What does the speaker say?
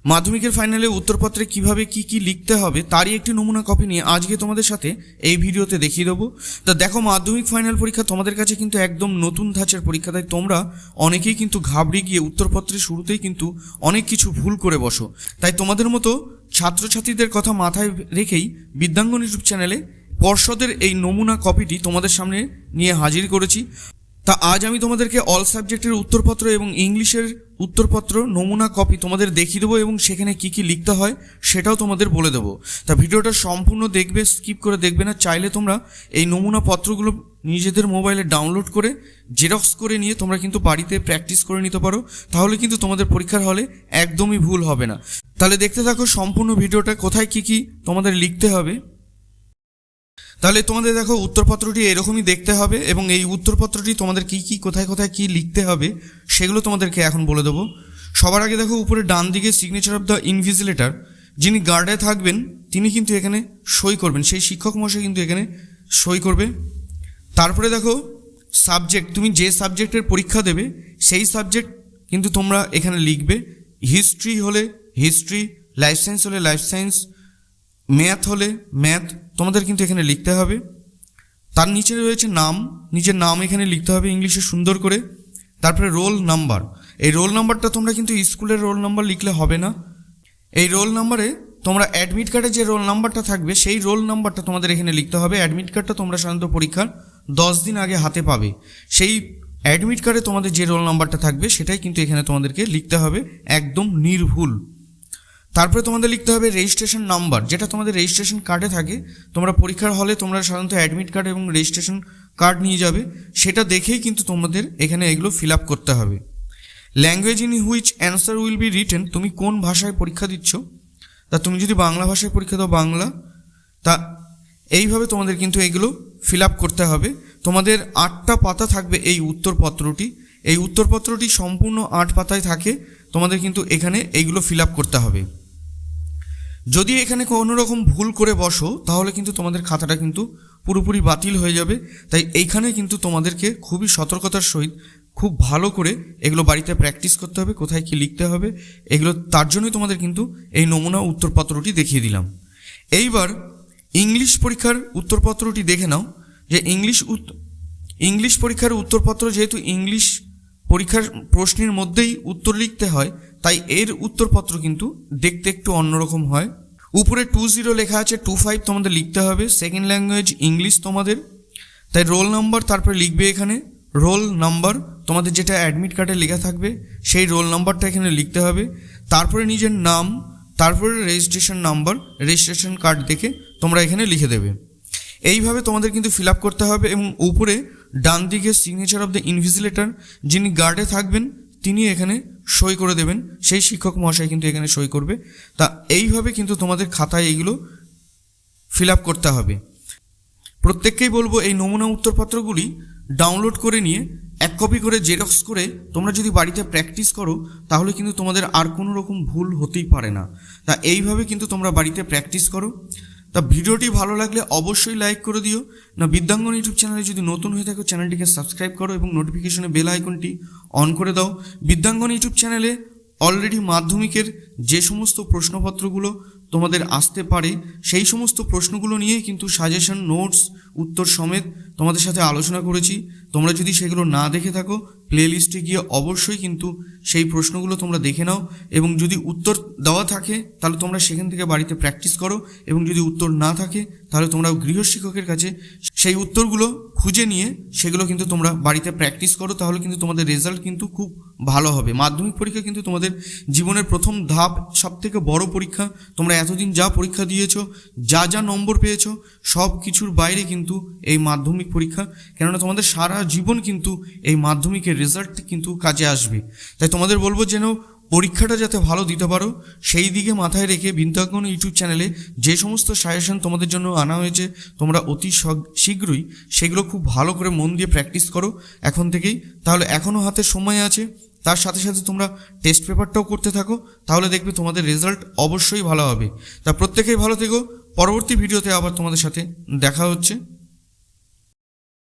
মাধ্যমিকের ফাইনালে উত্তরপত্রে কিভাবে কি লিখতে হবে তারই একটি নমুনা কপি নিয়ে আজকে তোমাদের সাথে এই ভিডিওতে দেখিয়ে দেবো। তা দেখো, মাধ্যমিক ফাইনাল পরীক্ষা তোমাদের কাছে কিন্তু একদম নতুন ধাঁচের পরীক্ষা, তাই তোমরা অনেকেই কিন্তু ঘাবড়ে গিয়ে উত্তরপত্রের শুরুতেই কিন্তু অনেক কিছু ভুল করে বসো। তাই তোমাদের মতো ছাত্রছাত্রীদের কথা মাথায় রেখেই বিদ্যাঙ্গন ইউটিউব চ্যানেলে পর্ষদের এই নমুনা কপিটি তোমাদের সামনে নিয়ে হাজির করেছি। তা আজ আমি তোমাদেরকে অল সাবজেক্টের উত্তরপত্র এবং ইংলিশের উত্তরপত্র নমুনা কপি তোমাদের দেখিয়ে দেবো এবং সেখানে কি লিখতে হয় সেটাও তোমাদের বলে দেবো। তা ভিডিওটা সম্পূর্ণ দেখবে, স্কিপ করে দেখবে না। চাইলে তোমরা এই নমুনা পত্রগুলো নিজেদের মোবাইলে ডাউনলোড করে জেরক্স করে নিয়ে তোমরা কিন্তু বাড়িতে প্র্যাকটিস করে নিতে পারো, তাহলে কিন্তু তোমাদের পরীক্ষার হলে একদমই ভুল হবে না। তাহলে দেখতে থাকো সম্পূর্ণ ভিডিওটা, কোথায় কি তোমাদের লিখতে হবে। তাহলে তোমাদের দেখো, উত্তরপত্রটি এরকমই দেখতে হবে এবং এই উত্তরপত্রটি তোমাদের কোথায় কি লিখতে হবে সেগুলো তোমাদেরকে এখন বলে দেবো। সবার আগে দেখো, উপরে ডান দিকে সিগনেচার অফ দ্য ইনভিজিলেটর, যিনি গার্ডে থাকবেন তিনি কিন্তু এখানে সই করবেন, সেই শিক্ষক মশাই কিন্তু এখানে সই করবে। তারপরে দেখো সাবজেক্ট, তুমি যে সাবজেক্টের পরীক্ষা দেবে সেই সাবজেক্ট কিন্তু তোমরা এখানে লিখবে। হিস্ট্রি হলে হিস্ট্রি, লাইফ সায়েন্স হলে লাইফ সায়েন্স, ম্যাথ হলে ম্যাথ তোমাদের কিন্তু এখানে লিখতে হবে। তার নিচে রয়েছে নাম, নিজের নাম এখানে লিখতে হবে ইংলিশে সুন্দর করে। তারপরে রোল নাম্বার, এই রোল নাম্বারটা তোমরা কিন্তু স্কুলের রোল নাম্বার লিখলে হবে না। এই রোল নাম্বারে তোমরা অ্যাডমিট কার্ডে যে রোল নাম্বারটা থাকবে সেই রোল নাম্বারটা তোমাদের এখানে লিখতে হবে। অ্যাডমিট কার্ডটা তোমরা সাধারণত পরীক্ষার 10 দিন আগে হাতে পাবে, সেই অ্যাডমিট কার্ডে তোমাদের যে রোল নাম্বারটা থাকবে সেটাই কিন্তু এখানে তোমাদেরকে লিখতে হবে, একদম নির্ভুল। তারপরে তোমাদের লিখতে হবে রেজিস্ট্রেশন নাম্বার, যেটা তোমাদের রেজিস্ট্রেশন কার্ডে থাকে। তোমরা পরীক্ষার হলে তোমরা সাধারণত অ্যাডমিট কার্ড এবং রেজিস্ট্রেশন কার্ড নিয়ে যাবে, সেটা দেখেই কিন্তু তোমাদের এখানে এগুলো ফিল আপ করতে হবে। Language in which answer will be written, তুমি কোন ভাষায় পরীক্ষা দিচ্ছ। তা তুমি যদি বাংলা ভাষায় পরীক্ষা দাও বাংলা, তা এইভাবে তোমাদের কিন্তু এগুলো ফিল আপ করতে হবে। তোমাদের 8টা পাতা থাকবে এই উত্তরপত্রটি, এই উত্তরপত্রটি সম্পূর্ণ 8 পাতায় থাকে। তোমাদের কিন্তু এখানে এইগুলো ফিল আপ করতে হবে। যদি এখানে কোনো রকম ভুল করে বসো তাহলে কিন্তু তোমাদের খাতাটা কিন্তু পুরোপুরি বাতিল হয়ে যাবে। তাই এইখানে কিন্তু তোমাদেরকে খুবই সতর্কতার সহিত খুব ভালো করে এগুলো বাড়িতে প্র্যাকটিস করতে হবে, কোথায় কি লিখতে হবে এগুলো। তার জন্যই তোমাদের কিন্তু এই নমুনা উত্তরপত্রটি দেখিয়ে দিলাম। এইবার ইংলিশ পরীক্ষার উত্তরপত্রটি দেখে নাও, যে ইংলিশ পরীক্ষার উত্তরপত্র, যেহেতু ইংলিশ পরীক্ষার প্রশ্নের মধ্যেই উত্তর লিখতে হয় তাই এর উত্তরপত্র কিন্তু দেখতে একটু অন্যরকম হয়। উপরে 20 লেখা আছে, 25 তোমাদের লিখতে হবে। সেকেন্ড ল্যাঙ্গুয়েজ ইংলিশ তোমাদের, তাই রোল নাম্বার তারপরে লিখবে এখানে রোল নাম্বার, তোমাদের যেটা অ্যাডমিট কার্ডে লেখা থাকবে সেই রোল নাম্বারটা এখানে লিখতে হবে। তারপরে নিজের নাম, তারপরে রেজিস্ট্রেশন নাম্বার, রেজিস্ট্রেশন কার্ড দেখে তোমরা এখানে লিখে দেবে। এইভাবে তোমাদের কিন্তু ফিল আপ করতে হবে এবং উপরে ডান দিকে সিগনেচার অফ দ্য ইনভিজিলেটর, যিনি গার্ডে থাকবেন তিনি এখানে সই করে দেবেন, সেই শিক্ষক মহাশয় কিন্তু এখানে সই করবে। তা এইভাবে কিন্তু তোমাদের খাতায় এইগুলো ফিল আপ করতে হবে। প্রত্যেককেই বলবো এই নমুনা উত্তরপত্রগুলি ডাউনলোড করে নিয়ে 1 কপি করে জেরক্স করে তোমরা যদি বাড়িতে প্র্যাকটিস করো তাহলে কিন্তু তোমাদের আর কোনো রকম ভুল হতেই পারে না। তা এইভাবে কিন্তু তোমরা বাড়িতে প্র্যাকটিস করো। তা ভিডিওটি ভালো লাগলে অবশ্যই লাইক করে দিও না। বিদ্যাঙ্গন ইউটিউব চ্যানেলে যদি নতুন হয়ে থাকো চ্যানেলটিকে সাবস্ক্রাইব করো এবং নোটিফিকেশনে বেল আইকনটি অন করে দাও। বিদ্যাঙ্গন ইউটিউব চ্যানেলে অলরেডি মাধ্যমিকের যে সমস্ত প্রশ্নপত্রগুলো তোমাদের আসতে পারে সেই সমস্ত প্রশ্নগুলো নিয়ে কিন্তু সাজেশন, নোটস, উত্তর সমেত তোমাদের সাথে আলোচনা করেছি। তোমরা যদি সেগুলো না দেখে থাকো প্লে লিস্টে গিয়ে অবশ্যই কিন্তু সেই প্রশ্নগুলো তোমরা দেখে নাও এবং যদি উত্তর দেওয়া থাকে তাহলে তোমরা সেখান থেকে বাড়িতে প্র্যাকটিস করো এবং যদি উত্তর না থাকে তাহলে তোমরা গৃহশিক্ষকের কাছে সেই উত্তরগুলো খুঁজে নিয়ে সেগুলো কিন্তু তোমরা বাড়িতে প্র্যাকটিস করো, তাহলে কিন্তু তোমাদের রেজাল্ট কিন্তু খুব ভালো হবে। মাধ্যমিক পরীক্ষা কিন্তু তোমাদের জীবনের প্রথম ধাপ, সবথেকে বড় পরীক্ষা। তোমরা এতদিন যা পরীক্ষা দিয়েছো, যা নম্বর পেয়েছো, সব কিছুর বাইরে কিন্তু এই মাধ্যমিক পরীক্ষা, কেননা তোমাদের সারা জীবন কিন্তু এই মাধ্যমিকের রেজাল্ট কিন্তু কাজে আসবে। তাই তোমাদের বলবো যেন পরীক্ষাটা যাতে ভালো দিতে পারো সেই দিকে মাথায় রেখে বিদ্যাঙ্গন ইউটিউব চ্যানেলে যে সমস্ত সাজেশন তোমাদের জন্য আনা হয়েছে তোমরা অতি শীঘ্রই সেগুলো খুব ভালো করে মন দিয়ে প্র্যাকটিস করো এখন থেকেই। তাহলে এখনও হাতে সময় আছে, তার সাথে সাথে তোমরা টেস্ট পেপারটাও করতে থাকো, তাহলে দেখবে তোমাদের রেজাল্ট অবশ্যই ভালো হবে। তা প্রত্যেকেই ভালো থেকো, পরবর্তী ভিডিওতে আবার তোমাদের সাথে দেখা হচ্ছে।